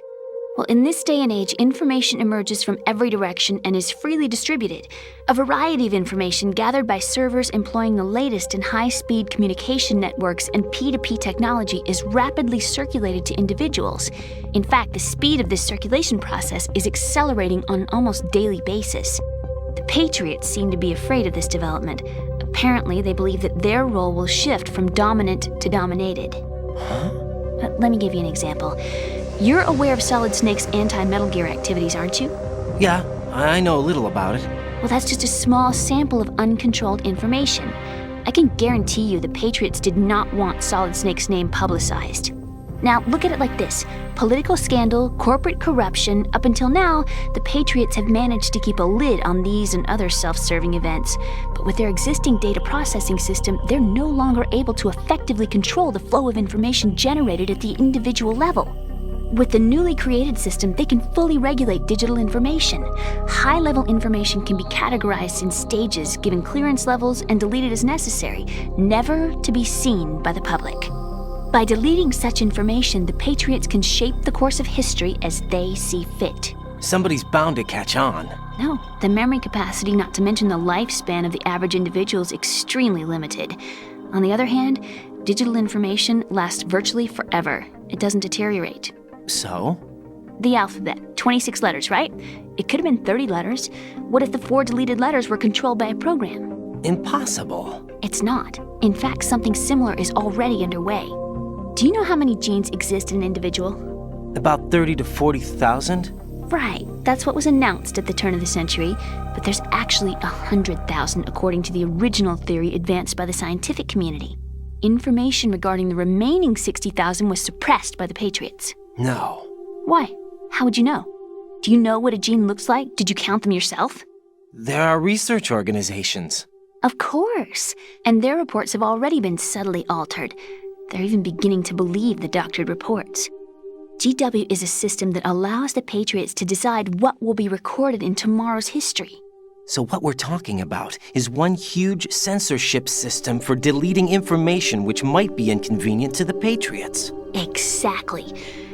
Well, in this day and age, information emerges from every direction and is freely distributed. A variety of information gathered by servers employing the latest in high-speed communication networks and P2P technology is rapidly circulated to individuals. In fact, the speed of this circulation process is accelerating on an almost daily basis. The Patriots seem to be afraid of this development. Apparently, they believe that their role will shift from dominant to dominated. Huh? Let me give you an example. You're aware of Solid Snake's anti-Metal Gear activities, aren't you? Yeah, I know a little about it. Well, that's just a small sample of uncontrolled information. I can guarantee you the Patriots did not want Solid Snake's name publicized. Now, look at it like this. Political scandal, corporate corruption, up until now, the Patriots have managed to keep a lid on these and other self-serving events. But with their existing data processing system, they're no longer able to effectively control the flow of information generated at the individual level. With the newly created system, they can fully regulate digital information. High-level information can be categorized in stages, given clearance levels, and deleted as necessary, never to be seen by the public. By deleting such information, the Patriots can shape the course of history as they see fit. Somebody's bound to catch on. No, the memory capacity, not to mention the lifespan of the average individual, is extremely limited. On the other hand, digital information lasts virtually forever. It doesn't deteriorate. So? The alphabet, 26 letters, right? It could have been 30 letters. What if the 4 deleted letters were controlled by a program? Impossible. It's not. In fact, something similar is already underway. Do you know how many genes exist in an individual? About 30 to 40,000? Right, that's what was announced at the turn of the century, but there's actually 100,000 according to the original theory advanced by the scientific community. Information regarding the remaining 60,000 was suppressed by the Patriots. No. Why? How would you know? Do you know what a gene looks like? Did you count them yourself? There are research organizations. Of course, and their reports have already been subtly altered. They're even beginning to believe the doctored reports. GW is a system that allows the Patriots to decide what will be recorded in tomorrow's history. So what we're talking about is one huge censorship system for deleting information which might be inconvenient to the Patriots. Exactly.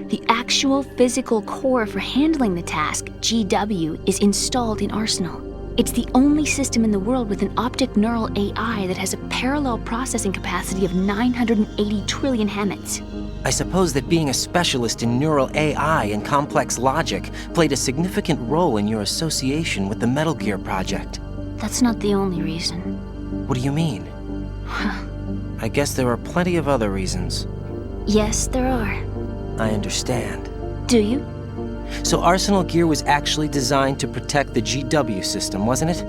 The actual physical core for handling the task, GW, is installed in Arsenal. It's the only system in the world with an optic neural AI that has a parallel processing capacity of 980 trillion Hammets. I suppose that being a specialist in neural AI and complex logic played a significant role in your association with the Metal Gear project. That's not the only reason. What do you mean? I guess there are plenty of other reasons. Yes, there are. I understand. Do you? So Arsenal Gear was actually designed to protect the GW system, wasn't it?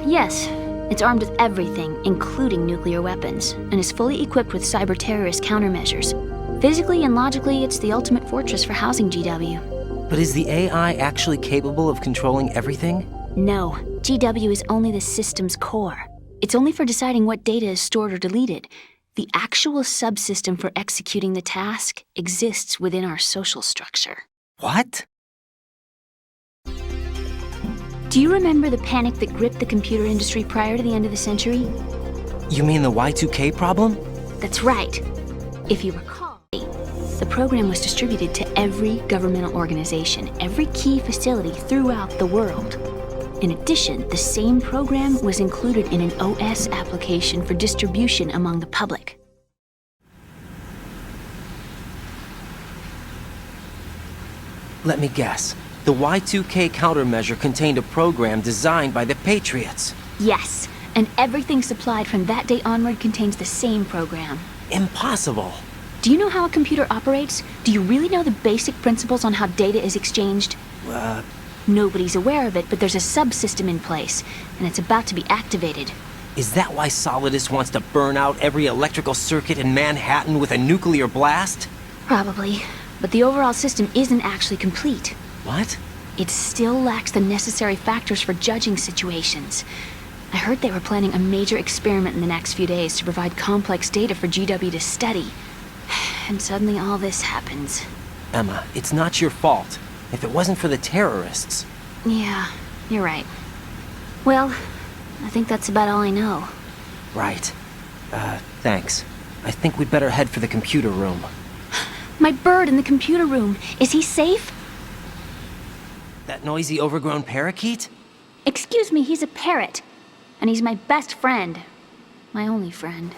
Yes. It's armed with everything, including nuclear weapons, and is fully equipped with cyber-terrorist countermeasures. Physically and logically, it's the ultimate fortress for housing GW. But is the AI actually capable of controlling everything? No. GW is only the system's core. It's only for deciding what data is stored or deleted. The actual subsystem for executing the task exists within our social structure. What? Do you remember the panic that gripped the computer industry prior to the end of the century? You mean the Y2K problem? That's right. If you recall, the program was distributed to every governmental organization, every key facility throughout the world. In addition, the same program was included in an OS application for distribution among the public. Let me guess. The Y2K countermeasure contained a program designed by the Patriots. Yes, and everything supplied from that day onward contains the same program. Impossible. Do you know how a computer operates? Do you really know the basic principles on how data is exchanged? Nobody's aware of it, but there's a subsystem in place, and it's about to be activated. Is that why Solidus wants to burn out every electrical circuit in Manhattan with a nuclear blast? Probably, but the overall system isn't actually complete. What? It still lacks the necessary factors for judging situations. I heard they were planning a major experiment in the next few days to provide complex data for GW to study. And suddenly all this happens. Emma, it's not your fault. If it wasn't for the terrorists... Yeah, you're right. Well, I think that's about all I know. Right. Thanks. I think we'd better head for the computer room. My bird in the computer room. Is he safe? That noisy, overgrown parakeet? Excuse me, he's a parrot. And he's my best friend. My only friend.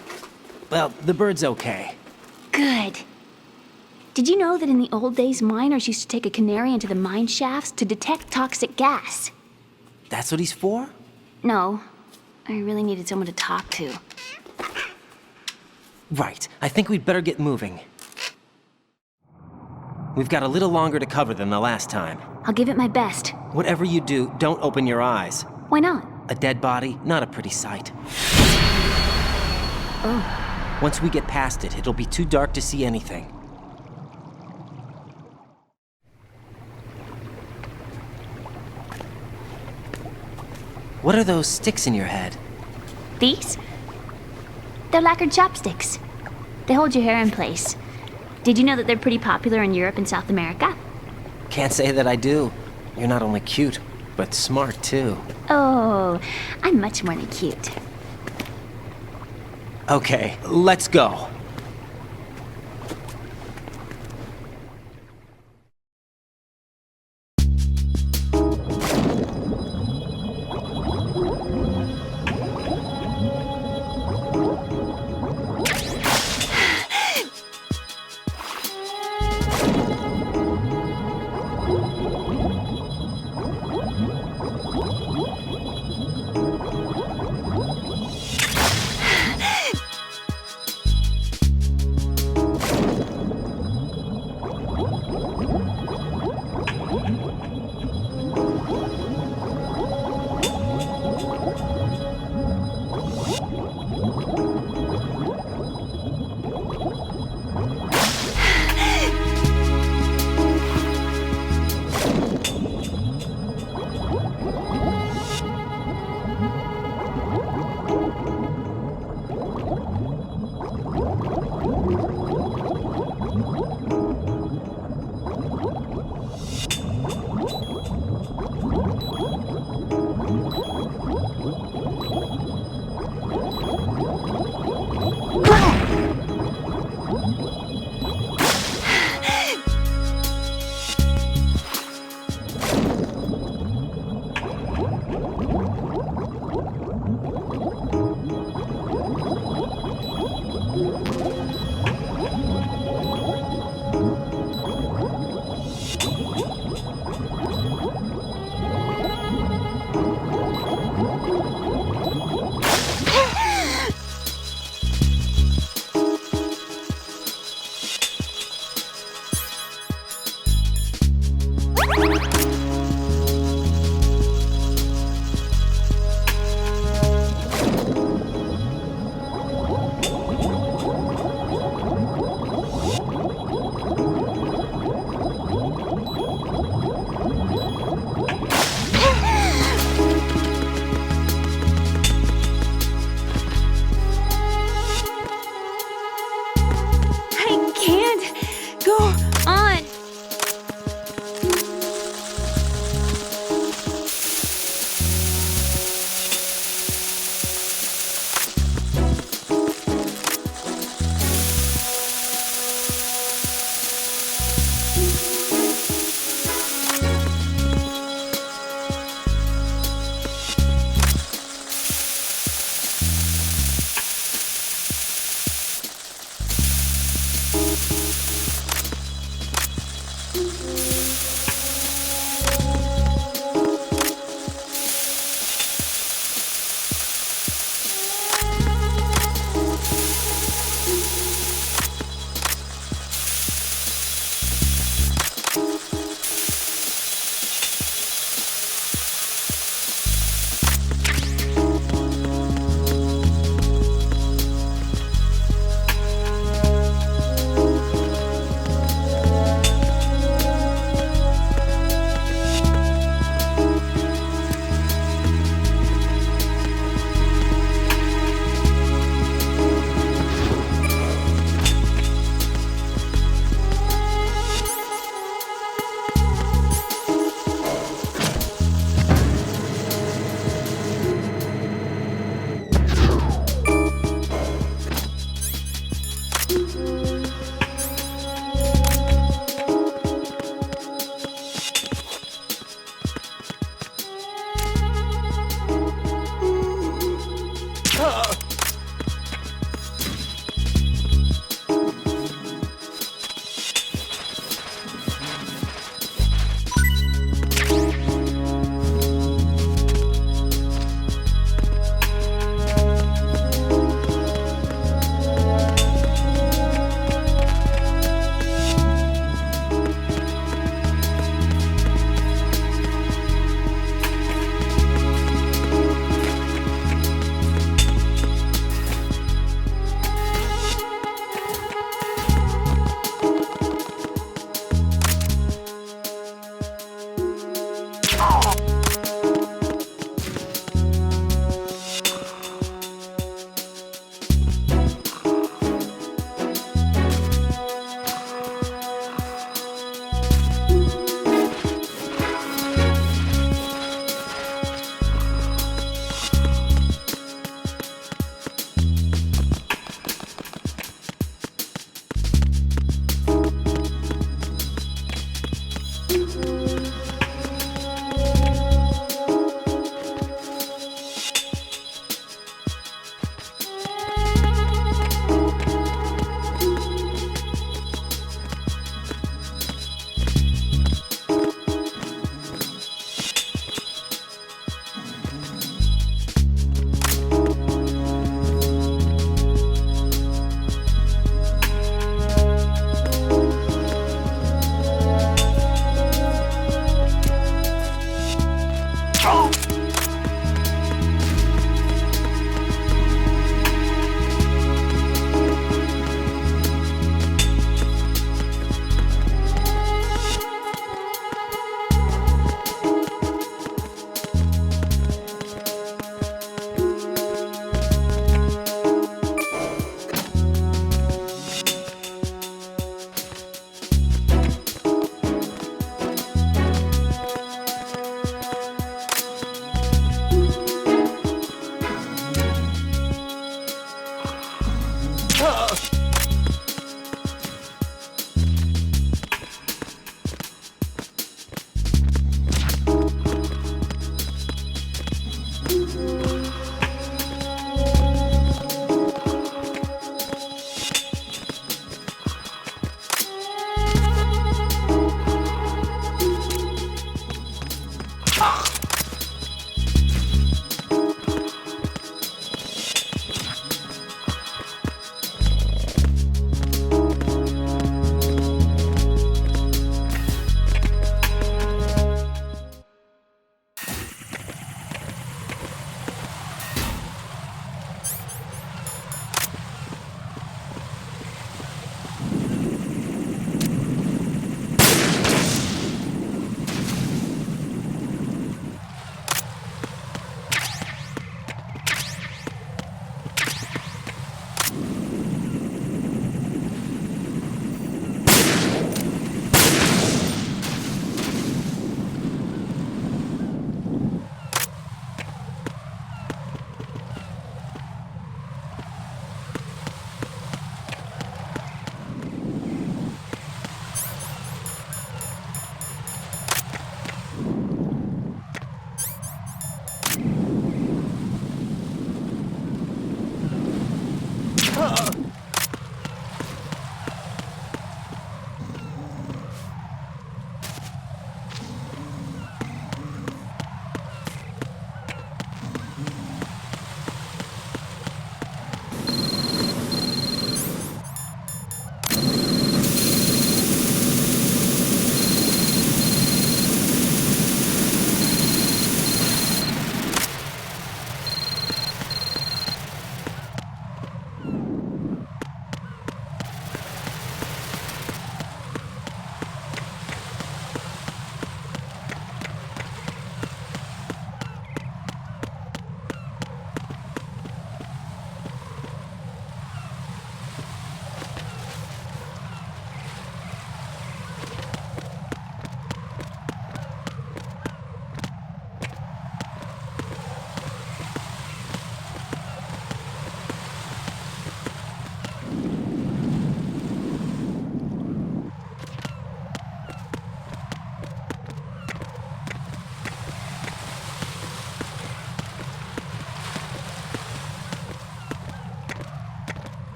Well, the bird's okay. Good. Did you know that in the old days, miners used to take a canary into the mine shafts to detect toxic gas? That's what he's for? No. I really needed someone to talk to. Right. I think we'd better get moving. We've got a little longer to cover than the last time. I'll give it my best. Whatever you do, don't open your eyes. Why not? A dead body, not a pretty sight. Oh. Once we get past it, it'll be too dark to see anything. What are those sticks in your head? These? They're lacquered chopsticks. They hold your hair in place. Did you know that they're pretty popular in Europe and South America? Can't say that I do. You're not only cute, but smart too. Oh, I'm much more than cute. Okay, let's go.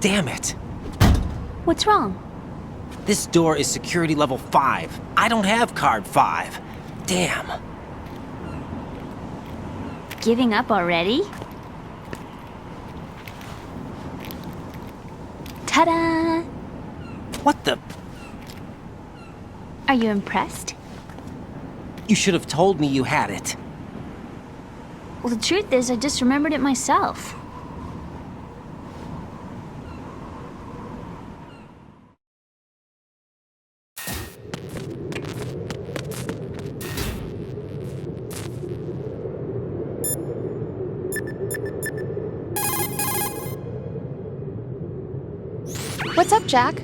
Damn it. What's wrong? This door is security level 5. I don't have card 5. Damn. Giving up already? Ta-da! What the? Are you impressed? You should have told me you had it. Well, the truth is, I just remembered it myself. What's up, Jack?